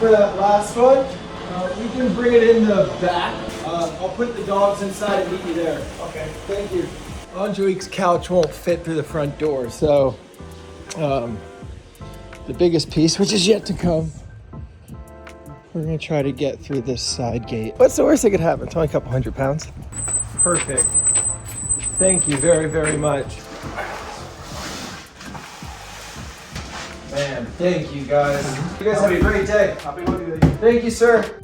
for that last one. We can bring it in the back. I'll put the dogs inside and meet you there. Okay, thank you. Angelique's couch won't fit through the front door, so the biggest piece, which is yet to come, we're gonna try to get through this side gate. What's the worst that could happen? It's only a couple 100 pounds. Perfect. Thank you very, very much. Man, thank you guys. You guys have a great day. Happy holidays. Thank you, sir.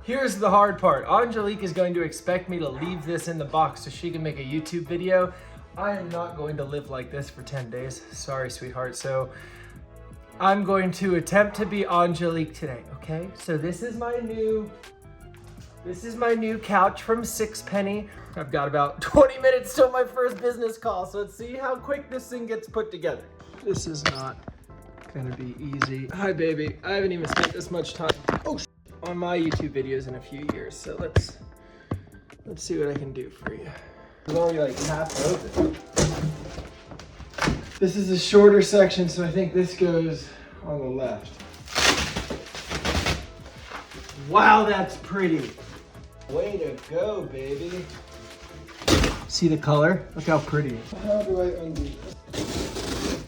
Here's the hard part. Angelique is going to expect me to leave this in the box so she can make a YouTube video. I am not going to live like this for 10 days. Sorry, sweetheart. So I'm going to attempt to be Angelique today, okay? So this is my new couch from SIXPENNY. I've got about 20 minutes till my first business call, so let's see how quick this thing gets put together. This is not gonna be easy. Hi, baby. I haven't even spent this much time on my YouTube videos in a few years, so let's see what I can do for you. It's only like half open. This is a shorter section, so I think this goes on the left. Wow, that's pretty. Way to go, baby. See the color? Look how pretty. How do I undo this?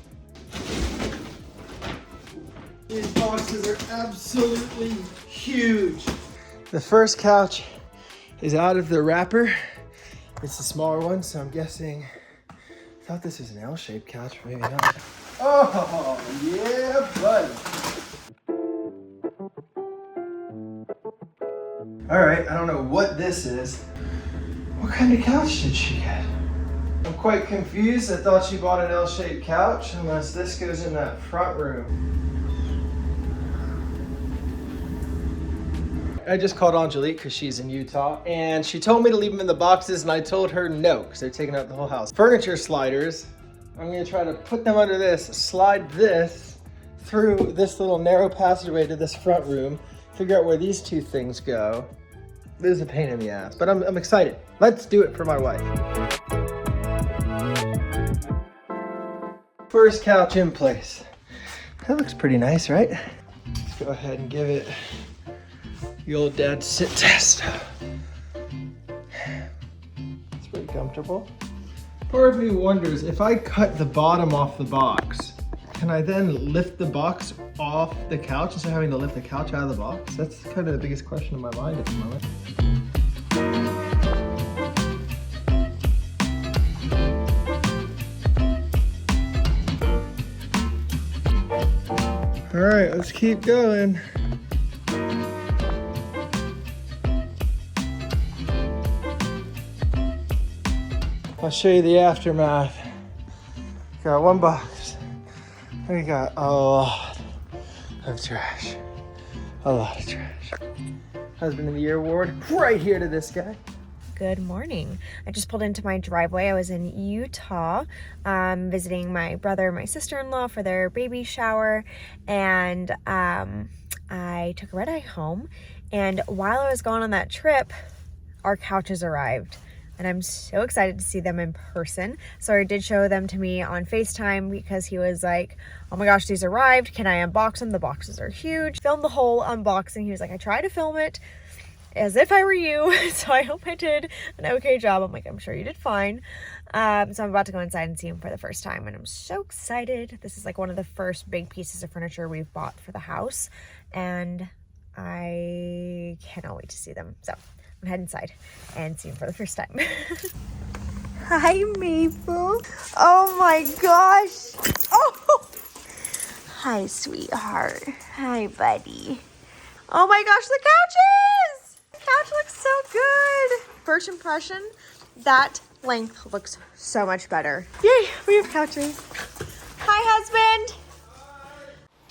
These boxes are absolutely huge. The first couch is out of the wrapper. It's the smaller one, so I'm guessing, I thought this was an L-shaped couch, maybe not. Oh, yeah, buddy. All right, I don't know what this is. What kind of couch did she get? I'm quite confused. I thought she bought an L-shaped couch, unless this goes in that front room. I just called Angelique because she's in Utah, and she told me to leave them in the boxes, and I told her no, because they're taking out the whole house. Furniture sliders, I'm gonna try to put them under this, slide this through this little narrow passageway to this front room, figure out where these two things go. This is a pain in the ass, but I'm excited. Let's do it for my wife. First couch in place. That looks pretty nice, right? Let's go ahead and give it the old dad sit test. It's pretty comfortable. Part of me wonders, if I cut the bottom off the box, can I then lift the box off the couch instead of having to lift the couch out of the box? That's kind of the biggest question in my mind at the moment. All right, let's keep going. I'll show you the aftermath. Got one box. We got a lot of trash. A lot of trash. Husband of the Year award right here to this guy. Good morning. I just pulled into my driveway. I was in Utah visiting my brother and my sister-in-law for their baby shower, and I took a red-eye home, and while I was going on that trip, our couches arrived. And I'm so excited to see them in person. So I did show them to me on FaceTime because he was like, oh my gosh, these arrived. Can I unbox them? The boxes are huge. Filmed the whole unboxing. He was like, I tried to film it as if I were you. So I hope I did an okay job. I'm like, I'm sure you did fine. So I'm about to go inside and see him for the first time. And I'm so excited. This is like one of the first big pieces of furniture we've bought for the house. And I cannot wait to see them. So I'm head inside and see him for the first time. Hi, Maple. Oh my gosh. Oh, hi, sweetheart. Hi, buddy. Oh my gosh, the couches! The couch looks so good. First impression, that length looks so much better. Yay, we have couches. Hi, husband.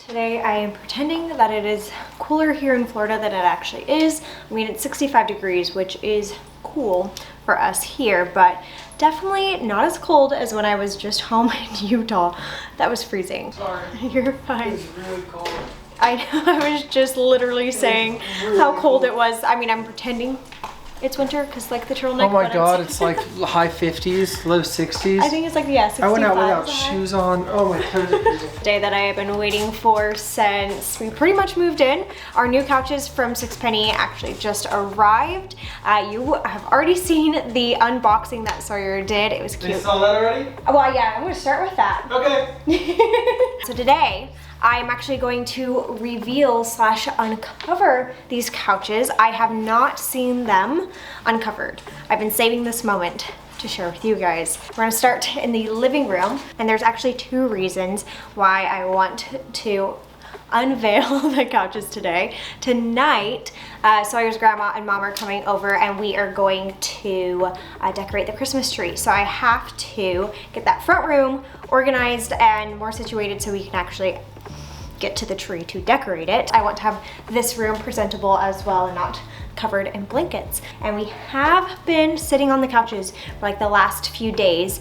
Today I am pretending that it is cooler here in Florida than it actually is. I mean, it's 65 degrees, which is cool for us here, but definitely not as cold as when I was just home in Utah. That was freezing. Sorry. You're fine. It's really cold. I know, I was just literally saying how cold it was. I mean, I'm pretending it's winter because like the turtleneck. Oh my God, it's like high 50s, low 60s. I think it's like, yeah, 65. I went out without shoes on. Oh, my toes are freezing. The day that I have been waiting for since we pretty much moved in. Our new couches from SIXPENNY actually just arrived. You have already seen the unboxing that Sawyer did. It was cute. You saw that already? Well, yeah, I'm gonna start with that. Okay. So today, I'm actually going to reveal slash uncover these couches. I have not seen them uncovered. I've been saving this moment to share with you guys. We're gonna start in the living room, and there's actually two reasons why I want to unveil the couches today. Tonight, Sawyer's grandma and mom are coming over and we are going to decorate the Christmas tree. So I have to get that front room organized and more situated so we can actually get to the tree to decorate it. I want to have this room presentable as well and not covered in blankets. And we have been sitting on the couches for like the last few days.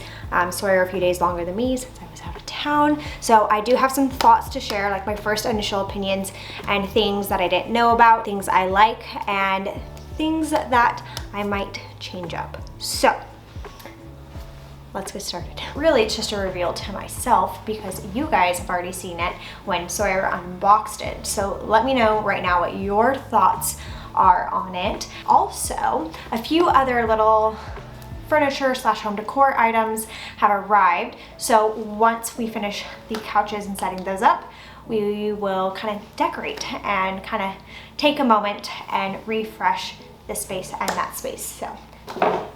Sawyer a few days longer than me since I was out of town. So I do have some thoughts to share, like my first initial opinions and things that I didn't know about, things I like, and things that I might change up. So let's get started. Really, it's just a reveal to myself because you guys have already seen it when Sawyer unboxed it. So let me know right now what your thoughts are on it. Also, a few other little furniture slash home decor items have arrived. So once we finish the couches and setting those up, we will kind of decorate and kind of take a moment and refresh this space and that space. So,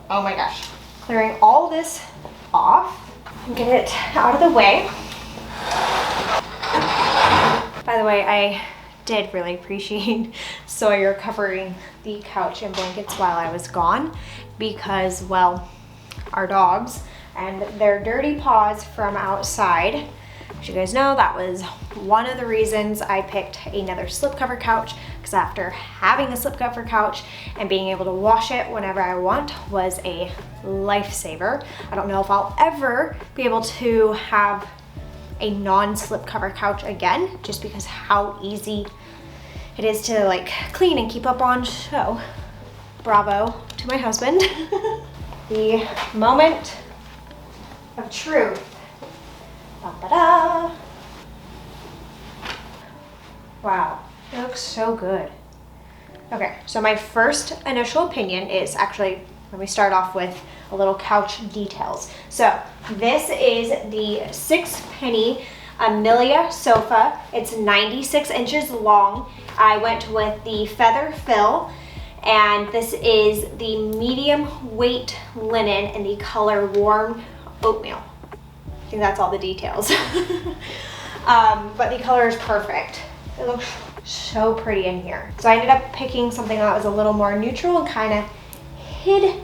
oh my gosh. Clearing all this off and get it out of the way. By the way, I did really appreciate Sawyer covering the couch in blankets while I was gone because, well, our dogs and their dirty paws from outside. As you guys know, that was one of the reasons I picked another slipcover couch, because after having a slipcover couch and being able to wash it whenever I want was a lifesaver. I don't know if I'll ever be able to have a non-slipcover couch again, just because how easy it is to like clean and keep up on. So bravo to my husband. The moment of truth. Da-da-da. Wow, it looks so good. Okay, so my first initial opinion is actually, let me start off with a little couch details. So this is the SIXPENNY Amelia sofa. It's 96 inches long. I went with the feather fill, and this is the medium weight linen in the color warm oatmeal. I think that's all the details. But the color is perfect. It looks so pretty in here. So I ended up picking something that was a little more neutral and kind of hid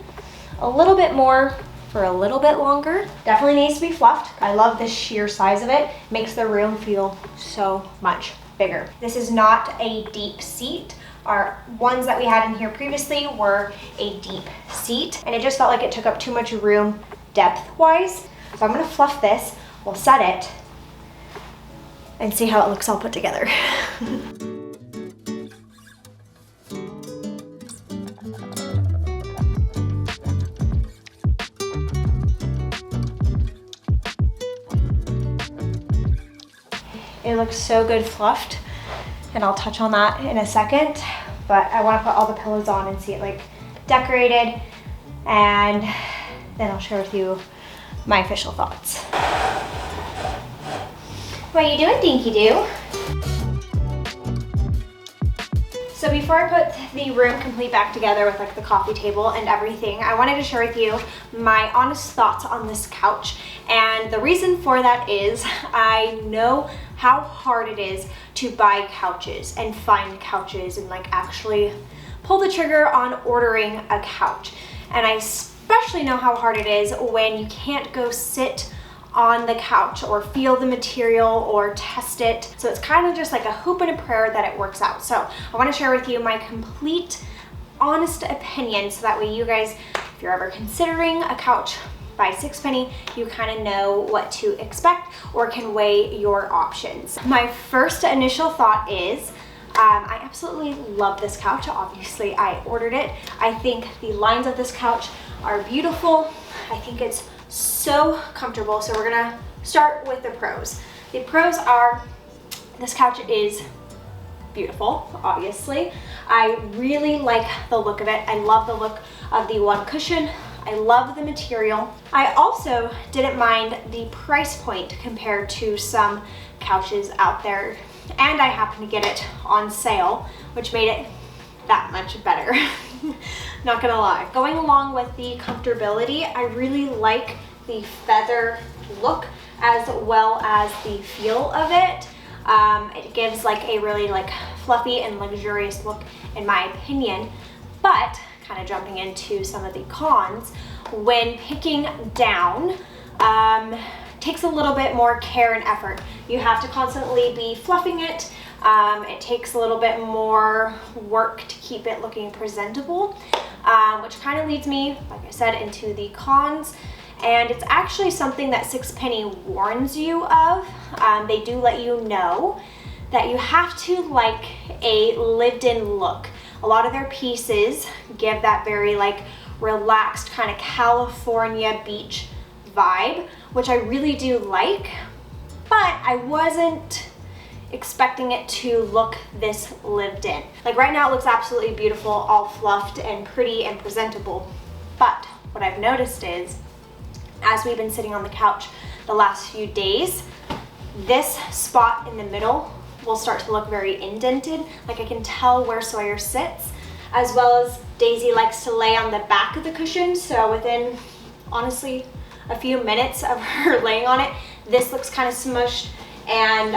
a little bit more for a little bit longer. Definitely needs to be fluffed. I love the sheer size of it. Makes the room feel so much bigger. This is not a deep seat. Our ones that we had in here previously were a deep seat, and it just felt like it took up too much room depth-wise. So I'm gonna fluff this, we'll set it, and see how it looks all put together. It looks so good fluffed, and I'll touch on that in a second, but I want to put all the pillows on and see it like decorated, and then I'll share with you my official thoughts. What are you doing, Dinky Doo? So before I put the room complete back together with like the coffee table and everything, I wanted to share with you my honest thoughts on this couch. And the reason for that is I know how hard it is to buy couches and find couches and like actually pull the trigger on ordering a couch. And I especially know how hard it is when you can't go sit on the couch or feel the material or test it. So it's kind of just like a hope and a prayer that it works out. So I want to share with you my complete honest opinion so that way you guys, if you're ever considering a couch by SIXPENNY, you kind of know what to expect or can weigh your options. My first initial thought is I absolutely love this couch. Obviously, I ordered it. I think the lines of this couch are beautiful. I think it's so comfortable. So we're gonna start with the pros. The pros are this couch is beautiful, obviously. I really like the look of it. I love the look of the one cushion. I love the material. I also didn't mind the price point compared to some couches out there. And I happened to get it on sale, which made it that much better. Not gonna lie. Going along with the comfortability, I really like the feather look as well as the feel of it. It gives like a really like fluffy and luxurious look in my opinion, but kind of jumping into some of the cons, when picking down, takes a little bit more care and effort. You have to constantly be fluffing it. It takes a little bit more work to keep it looking presentable, which kind of leads me, like I said, into the cons. And it's actually something that SIXPENNY warns you of. They do let you know that you have to like a lived-in look. A lot of their pieces give that very like relaxed kind of California beach vibe, which I really do like, but I wasn't expecting it to look this lived in. Like right now it looks absolutely beautiful, all fluffed and pretty and presentable. But what I've noticed is, as we've been sitting on the couch the last few days, this spot in the middle will start to look very indented. Like I can tell where Sawyer sits, as well as Daisy likes to lay on the back of the cushion. So within, honestly, a few minutes of her laying on it, this looks kind of smushed. And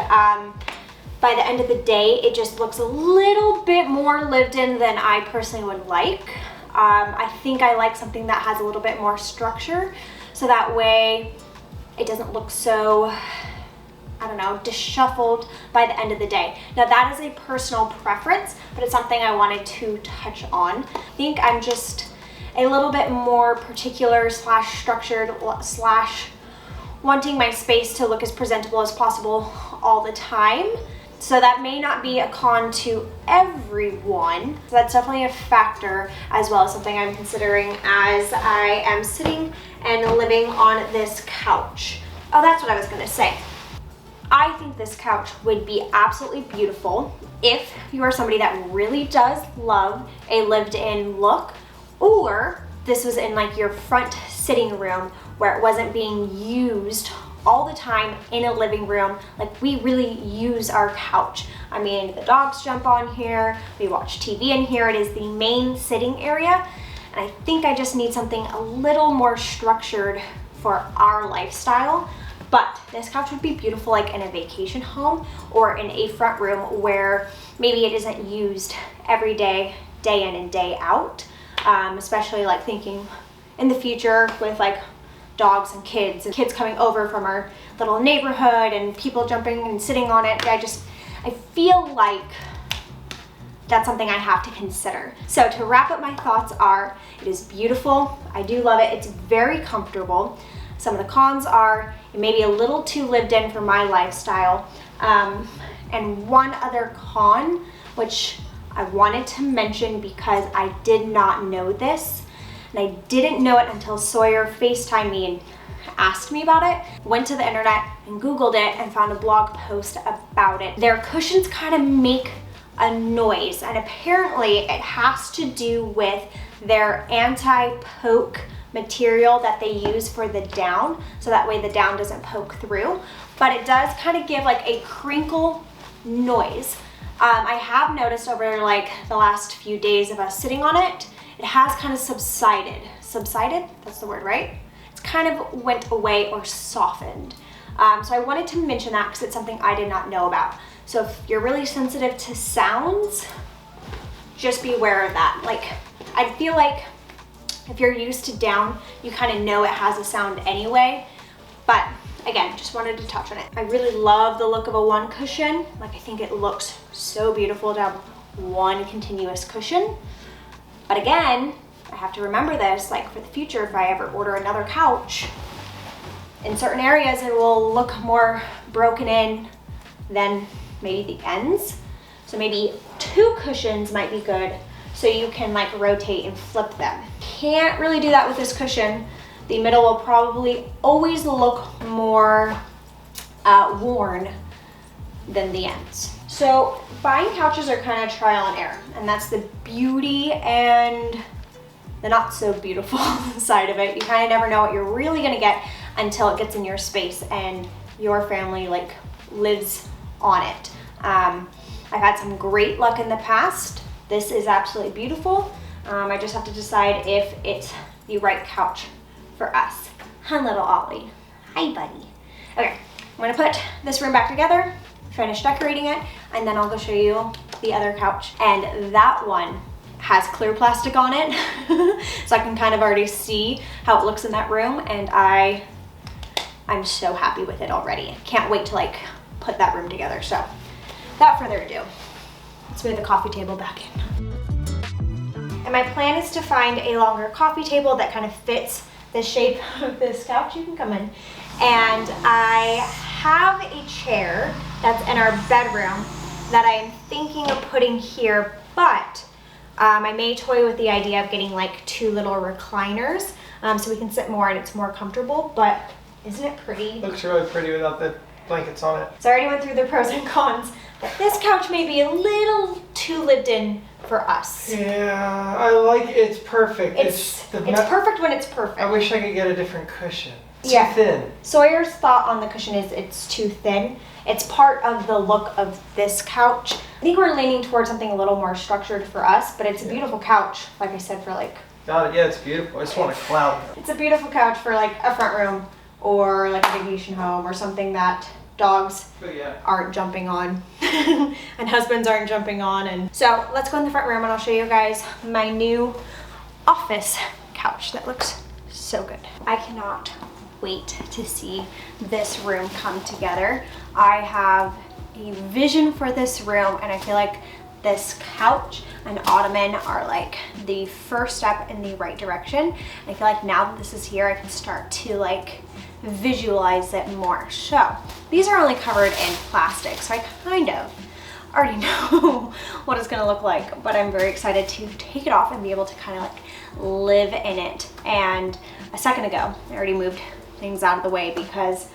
by the end of the day, it just looks a little bit more lived in than I personally would like. I think I like something that has a little bit more structure, so that way it doesn't look so, I don't know, disshuffled by the end of the day. Now that is a personal preference, but it's something I wanted to touch on. I think I'm just a little bit more particular slash structured slash wanting my space to look as presentable as possible all the time. So that may not be a con to everyone. So that's definitely a factor, as well as something I'm considering as I am sitting and living on this couch. Oh, that's what I was gonna say. I think this couch would be absolutely beautiful if you are somebody that really does love a lived-in look, or this was in like your front sitting room where it wasn't being used all the time in a living room. Like we really use our couch. I mean, the dogs jump on here, we watch TV in here. It is the main sitting area. And I think I just need something a little more structured for our lifestyle. But this couch would be beautiful like in a vacation home or in a front room where maybe it isn't used every day, day in and day out. Especially like thinking in the future with like dogs and kids coming over from our little neighborhood and people jumping and sitting on it. I feel like that's something I have to consider. So to wrap up, my thoughts are, it is beautiful. I do love it. It's very comfortable. Some of the cons are it may be a little too lived in for my lifestyle. And one other con, which I wanted to mention because I did not know this, and I didn't know it until Sawyer FaceTimed me and asked me about it. Went to the internet and Googled it and found a blog post about it. Their cushions kind of make a noise, and apparently it has to do with their anti-poke material that they use for the down, so that way the down doesn't poke through. But it does kind of give like a crinkle noise. I have noticed over like the last few days of us sitting on it, it has kind of subsided. Subsided? That's the word, right? It's kind of went away or softened. So I wanted to mention that because it's something I did not know about. So if you're really sensitive to sounds, just be aware of that. Like, I feel like if you're used to down, you kind of know it has a sound anyway. But again, just wanted to touch on it. I really love the look of a one cushion. Like, I think it looks so beautiful to have one continuous cushion. But again, I have to remember this, like for the future, if I ever order another couch, in certain areas it will look more broken in than maybe the ends. So maybe 2 cushions might be good, so you can like rotate and flip them. Can't really do that with this cushion. The middle will probably always look more worn than the ends. So buying couches are kind of trial and error, and that's the beauty and the not so beautiful side of it. You kind of never know what you're really gonna get until it gets in your space and your family like lives on it. I've had some great luck in the past. This is absolutely beautiful. I just have to decide if it's the right couch for us. Hi, little Ollie. Hi, buddy. Okay, I'm gonna put this room back together, finish decorating it, and then I'll go show you the other couch. And that one has clear plastic on it, so I can kind of already see how it looks in that room, and I'm so happy with it already. Can't wait to like put that room together. So without further ado, let's move the coffee table back in. And my plan is to find a longer coffee table that kind of fits the shape of this couch. You can come in. And I have a chair that's in our bedroom that I am thinking of putting here, but I may toy with the idea of getting like 2 little recliners so we can sit more and it's more comfortable. But isn't it pretty? Looks really pretty without the blankets on it. So I already went through the pros and cons, but this couch may be a little too lived in for us. Yeah, I like it. It's perfect. It's perfect when it's perfect. I wish I could get a different cushion. It's too thin. Sawyer's thought on the cushion is it's too thin. It's part of the look of this couch. I think we're leaning towards something a little more structured for us, but it's a beautiful couch, like I said, for like... Got it. Yeah, it's beautiful. I just want a cloud. It's a beautiful couch for like a front room or like a vacation home or something that dogs aren't jumping on and husbands aren't jumping on. And so let's go in the front room and I'll show you guys my new office couch that looks so good. I cannot wait to see this room come together. I have a vision for this room, and I feel like this couch and ottoman are like the first step in the right direction. I feel like now that this is here, I can start to like visualize it more. So these are only covered in plastic, so I kind of already know what it's gonna look like, but I'm very excited to take it off and be able to kind of like live in it. And a second ago, I already moved things out of the way because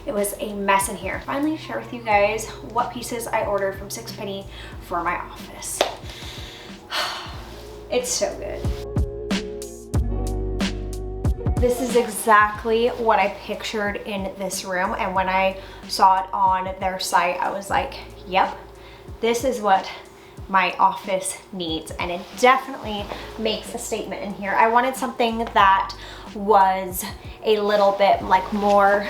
it was a mess in here. Finally share with you guys what pieces I ordered from SIXPENNY for my office. It's so good. This is exactly what I pictured in this room, and when I saw it on their site, I was like, yep, this is what my office needs, and it definitely makes a statement in here. I wanted something that was a little bit like more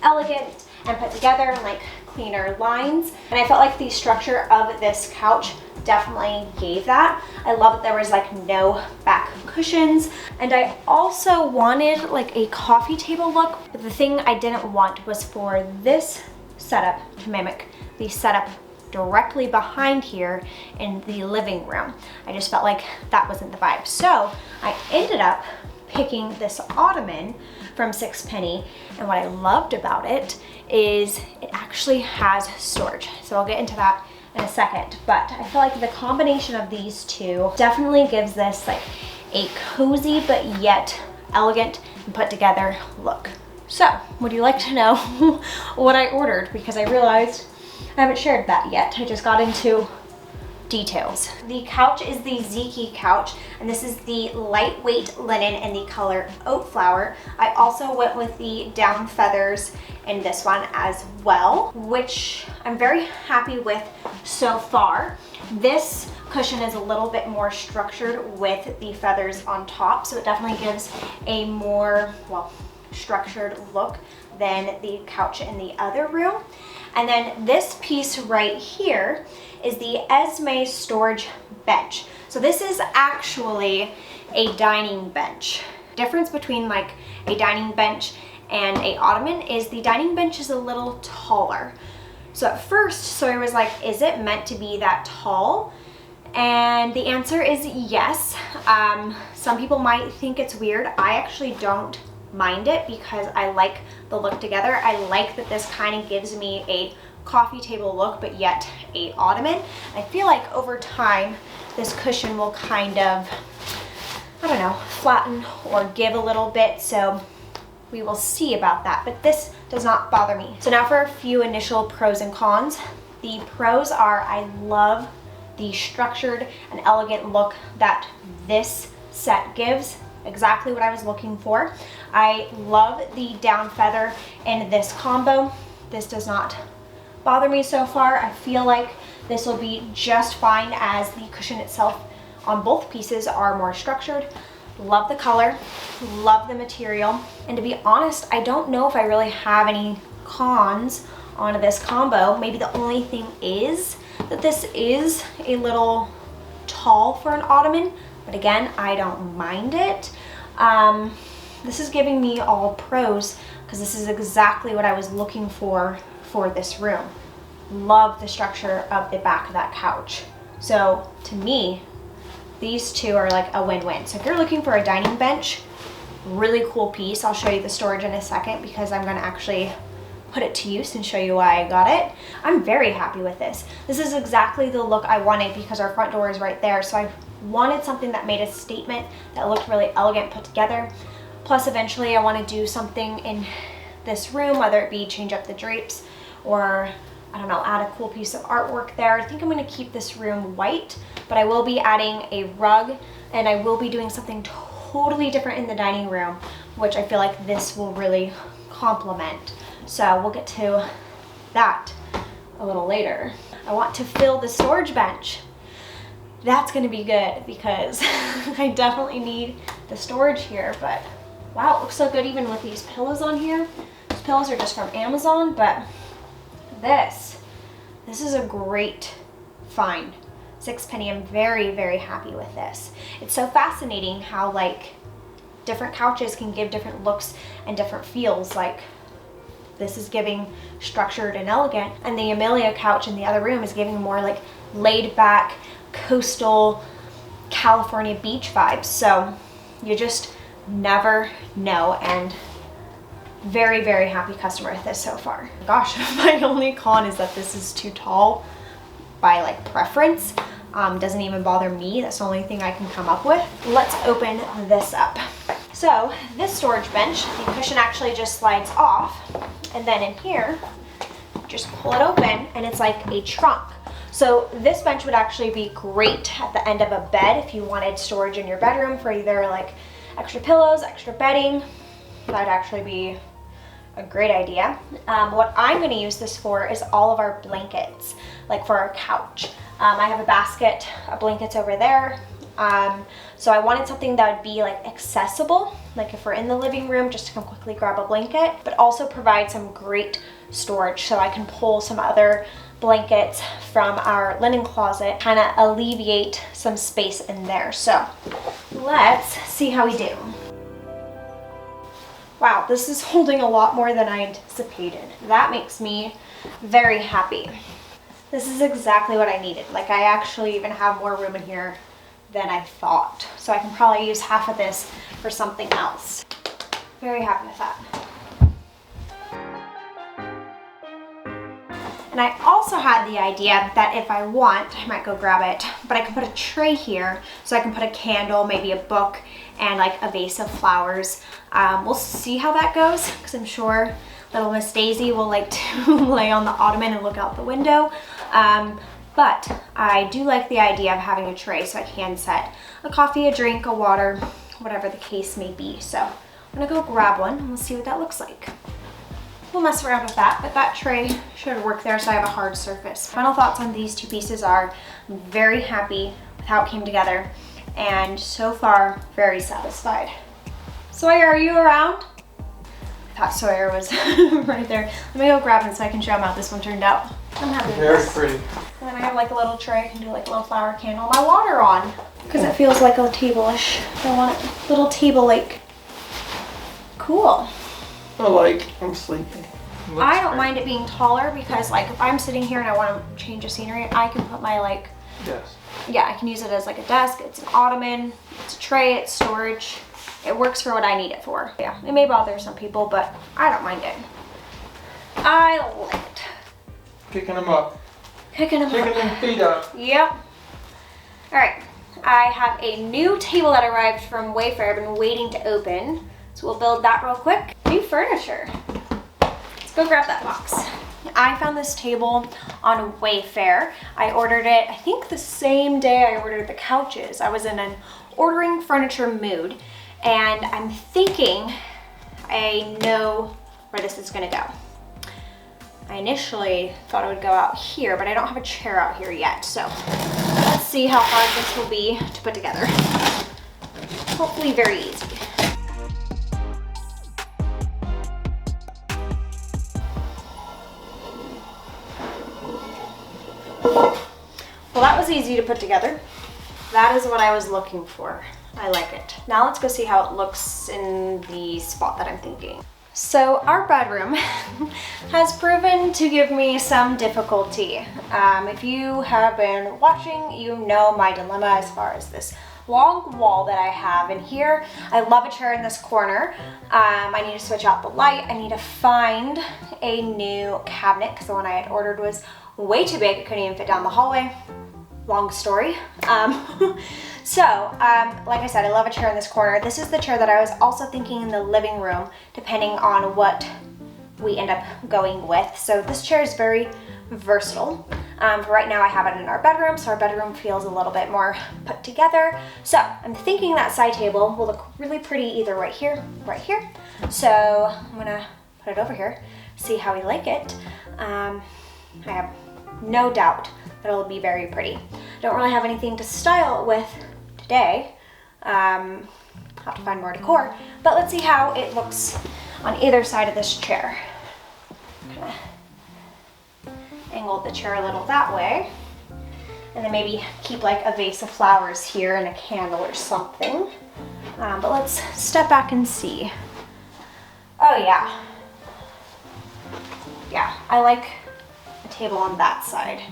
elegant and put together and like cleaner lines, and I felt like the structure of this couch definitely gave that. I love that there was like no back cushions, and I also wanted like a coffee table look, but the thing I didn't want was for this setup to mimic the setup directly behind here in the living room. I just felt like that wasn't the vibe. So I ended up picking this ottoman from SIXPENNY, and what I loved about it is it actually has storage. So I'll get into that in a second, but I feel like the combination of these two definitely gives this like a cozy but yet elegant and put together look. So would you like to know what I ordered? Because I realized I haven't shared that yet. I just got into details. The couch is the Ziki couch, and this is the lightweight linen in the color Oat Flower. I also went with the down feathers in this one as well, which I'm very happy with so far. This cushion is a little bit more structured with the feathers on top, so it definitely gives a more, well, structured look than the couch in the other room. And then this piece right here is the Esme storage bench. So this is actually a dining bench. Difference between like a dining bench and a ottoman is the dining bench is a little taller. So at first Sawyer was like, is it meant to be that tall? And the answer is yes. Some people might think it's weird. I actually don't mind it because I like the look together. I like that this kind of gives me a coffee table look, but yet a ottoman. I feel like over time, this cushion will kind of, I don't know, flatten or give a little bit. So we will see about that, but this does not bother me. So now for a few initial pros and cons. The pros are I love the structured and elegant look that this set gives. Exactly what I was looking for. I love the down feather in this combo. This does not bother me so far. I feel like this will be just fine as the cushion itself on both pieces are more structured. Love the color, love the material. And to be honest, I don't know if I really have any cons on this combo. Maybe the only thing is that this is a little tall for an ottoman, but again, I don't mind it. This is giving me all pros because this is exactly what I was looking for this room. Love the structure of the back of that couch. So to me, these two are like a win-win. So if you're looking for a dining bench, really cool piece. I'll show you the storage in a second because I'm gonna actually put it to use and show you why I got it. I'm very happy with this. This is exactly the look I wanted because our front door is right there. So I wanted something that made a statement that looked really elegant put together. Plus eventually I want to do something in this room, whether it be change up the drapes or I don't know, add a cool piece of artwork there. I think I'm going to keep this room white, but I will be adding a rug and I will be doing something totally different in the dining room, which I feel like this will really complement. So we'll get to that a little later. I want to fill the storage bench. That's going to be good because I definitely need the storage here, but wow, it looks so good even with these pillows on here. These pillows are just from Amazon, but this is a great find. SIXPENNY, I'm very, very happy with this. It's so fascinating how like different couches can give different looks and different feels. Like this is giving structured and elegant, and the Amelia couch in the other room is giving more like laid back, coastal California beach vibes. So you just never know, and very, very happy customer with this so far. Gosh, my only con is that this is too tall by like preference. Doesn't even bother me. That's the only thing I can come up with. Let's open this up. So this storage bench, the cushion actually just slides off, and then in here, just pull it open and it's like a trunk. So this bench would actually be great at the end of a bed if you wanted storage in your bedroom for either like extra pillows, extra bedding. That'd actually be a great idea. What I'm going to use this for is all of our blankets, like for our couch. I have a basket of blankets over there. So I wanted something that would be like accessible, like if we're in the living room, just to come quickly grab a blanket, but also provide some great storage so I can pull some other blankets from our linen closet, kind of alleviate some space in there. So let's see how we do. Wow, this is holding a lot more than I anticipated. That makes me very happy. This is exactly what I needed. Like I actually even have more room in here than I thought. So I can probably use half of this for something else. Very happy with that. And I also had the idea that if I want, I might go grab it, but I can put a tray here so I can put a candle, maybe a book, and like a vase of flowers. We'll see how that goes because I'm sure little Miss Daisy will like to lay on the ottoman and look out the window. But I do like the idea of having a tray so I can set a coffee, a drink, a water, whatever the case may be. So I'm gonna go grab one and we'll see what that looks like. We'll mess around with that, but that tray should work there so I have a hard surface. Final thoughts on these two pieces are I'm very happy with how it came together and so far very satisfied. Sawyer, are you around? I thought Sawyer was right there. Let me go grab him so I can show him how this one turned out. I'm happy with this. Very pretty. And then I have like a little tray. I can do like a little flower candle. My water on because it feels like a table-ish. I want it little table-like. Cool. I'm sleepy. I don't mind it being taller because like if I'm sitting here and I want to change the scenery, I can put my like, Yes. yeah, I can use it as like a desk. It's an ottoman, it's a tray, it's storage. It works for what I need it for. Yeah, it may bother some people, but I don't mind it. I like it. Picking them up. Picking them Picking them feet up. Yep. All right. I have a new table that arrived from Wayfair. I've been waiting to open. So we'll build that real quick. New furniture. Let's go grab that box. I found this table on Wayfair. I ordered it, I think the same day I ordered the couches. I was in an ordering furniture mood, and I'm thinking I know where this is gonna go. I initially thought it would go out here, but I don't have a chair out here yet, so let's see how hard this will be to put together. Hopefully very easy. Well, that was easy to put together. That is what I was looking for. I like it. Now let's go see how it looks in the spot that I'm thinking. So our bedroom has proven to give me some difficulty. If you have been watching, you know my dilemma as far as this long wall that I have in here. I love a chair in this corner. I need to switch out the light. I need to find a new cabinet because the one I had ordered was way too big. It couldn't even fit down the hallway. Long story. Like I said, I love a chair in this corner. This is the chair that I was also thinking in the living room, depending on what we end up going with. So this chair is very versatile. Right now I have it in our bedroom, so our bedroom feels a little bit more put together. So I'm thinking that side table will look really pretty either right here, right here. So I'm gonna put it over here, see how we like it. I have no doubt that it'll be very pretty. Don't really have anything to style it with today. Have to find more decor, but let's see how it looks on either side of this chair. I'm gonna angle the chair a little that way, and then maybe keep like a vase of flowers here and a candle or something. But let's step back and see. Oh yeah. Yeah, I like a table on that side.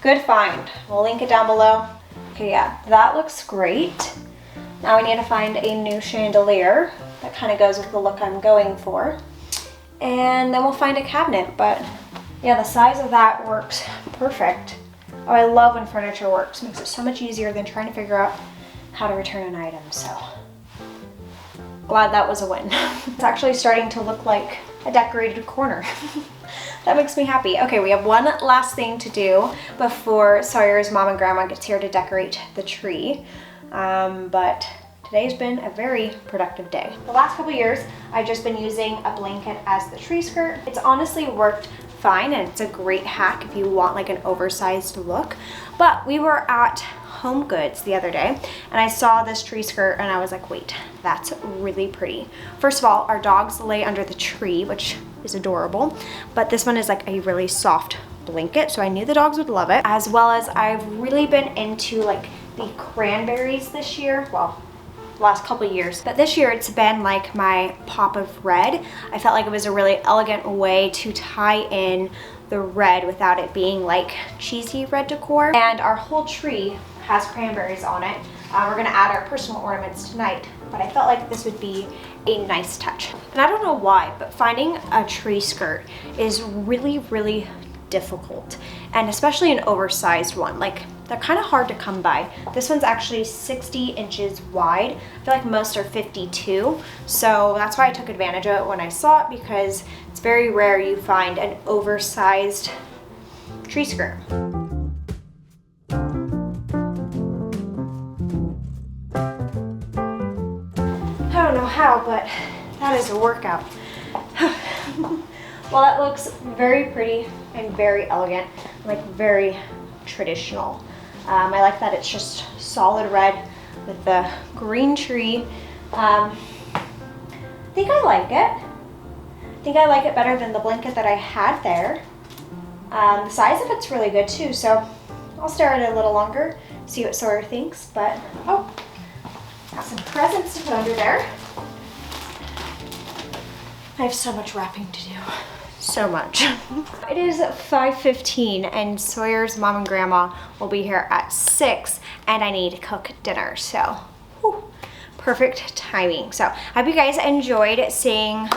Good find. We'll link it down below. Okay, yeah, that looks great. Now we need to find a new chandelier that kind of goes with the look I'm going for. And then we'll find a cabinet, but yeah, the size of that works perfect. Oh, I love when furniture works. Makes it so much easier than trying to figure out how to return an item, so glad that was a win. It's actually starting to look like a decorated corner. That makes me happy. Okay, we have one last thing to do before Sawyer's mom and grandma gets here to decorate the tree. But today's been a very productive day. The last couple years, I've just been using a blanket as the tree skirt. It's honestly worked fine, and it's a great hack if you want like an oversized look. But we were at Home Goods the other day, and I saw this tree skirt, and I was like, wait, that's really pretty. First of all, our dogs lay under the tree, which is adorable, but this one is like a really soft blanket, so I knew the dogs would love it. As well as I've really been into like the cranberries this year. Well, last couple years, but this year it's been like my pop of red. I felt like it was a really elegant way to tie in the red without it being like cheesy red decor. And our whole tree has cranberries on it. We're gonna add our personal ornaments tonight, but I felt like this would be a nice touch. And I don't know why, but finding a tree skirt is really, really difficult, and especially an oversized one. Like, they're kind of hard to come by. This one's actually 60 inches wide. I feel like most are 52, so that's why I took advantage of it when I saw it, because it's very rare you find an oversized tree skirt. I don't know how, but that is a workout. Well, that looks very pretty and very elegant, like very traditional. I like that it's just solid red with the green tree. I think I like it. I think I like it better than the blanket that I had there. The size of it's really good too, so I'll stare at it a little longer, see what Sawyer thinks. But, oh, got some presents to put under there. I have so much wrapping to do. So much. It is 5:15 and Sawyer's mom and grandma will be here at 6, and I need to cook dinner, so whew, perfect timing. So I hope you guys enjoyed seeing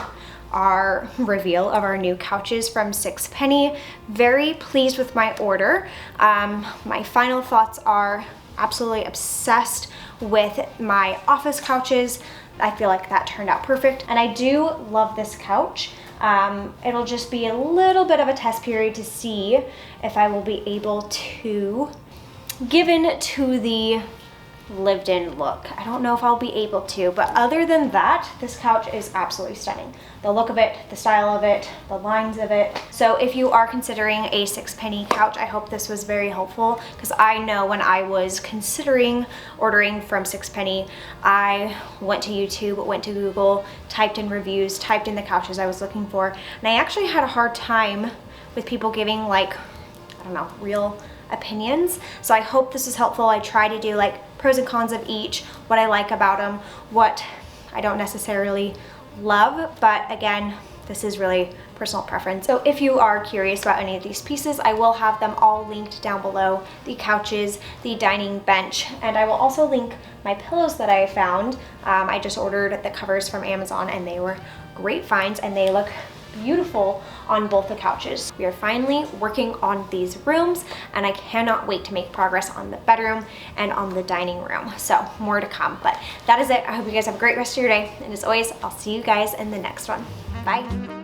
our reveal of our new couches from SIXPENNY. Very pleased with my order. My final thoughts are absolutely obsessed with my office couches. I feel like that turned out perfect. And I do love this couch. It'll just be a little bit of a test period to see if I will be able to give in to the lived in look. I don't know if I'll be able to, but other than that, this couch is absolutely stunning. The look of it, the style of it, the lines of it. So if you are considering a SIXPENNY couch, I hope this was very helpful, because I know when I was considering ordering from SIXPENNY, I went to YouTube, went to Google, typed in reviews, typed in the couches I was looking for, and I actually had a hard time with people giving, like, I don't know, real opinions. So I hope this is helpful. I try to do like pros and cons of each, what I like about them, what I don't necessarily love, but again, this is really personal preference. So if you are curious about any of these pieces, I will have them all linked down below. The couches, the dining bench, and I will also link my pillows that I found. I just ordered the covers from Amazon and they were great finds and they look beautiful on both the couches. We are finally working on these rooms and I cannot wait to make progress on the bedroom and on the dining room. So more to come, but that is it. I hope you guys have a great rest of your day. And as always, I'll see you guys in the next one. Bye.